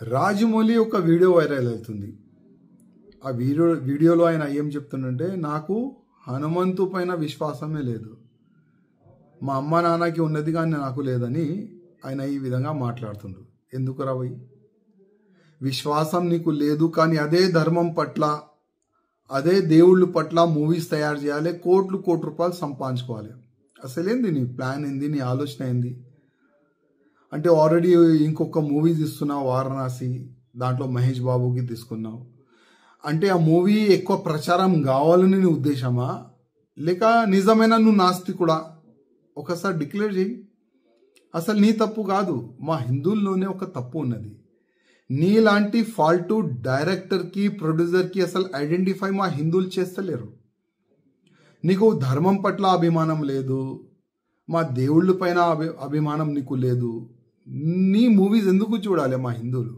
రాజమౌళి ఒక video viral అవుతుంది. ఆ వీడియోలో ఆయన ఏం చెప్తుండంటే, నాకు హనుమంతు పైన విశ్వాసమే లేదు, మా అమ్మ నాన్నకి ఉన్నది కానీ నాకు లేదని ఆయన ఈ విధంగా మాట్లాడుతుండ్రు. ఎందుకు రావయ్యి? విశ్వాసం నీకు లేదు కానీ అదే ధర్మం పట్ల, అదే దేవుళ్ళ పట్ల మూవీస్ తయారు చేయాలి, కోట్ల రూపాయలు సంపాదించుకోవాలి. అసలేంది నీ ప్లాన్ ఏంది? నీ ఆలోచన ఏంది? అంటే ఆల్రెడీ ఇంకొక మూవీ తీస్తున్నావు వారణాసి, దాంట్లో మహేష్ బాబుకి తీసుకున్నావు. అంటే ఆ మూవీ ఎక్కువ ప్రచారం కావాలని నీ ఉద్దేశమా, లేక నిజమైన నువ్వు నాస్తికుడా? ఒకసారి డిక్లేర్ చేయి. అసలు నీ తప్పు కాదు, మా హిందువుల్లోనే ఒక తప్పు ఉన్నది. నీలాంటి ఫాల్టు డైరెక్టర్కి, ప్రొడ్యూసర్కి అసలు ఐడెంటిఫై మా హిందువులు చేస్తలేరు. నీకు ధర్మం పట్ల అభిమానం లేదు, మా దేవుళ్ళ పైన అభిమానం నీకు లేదు. నీ మూవీస్ ఎందుకు చూడాలి మా హిందువులు?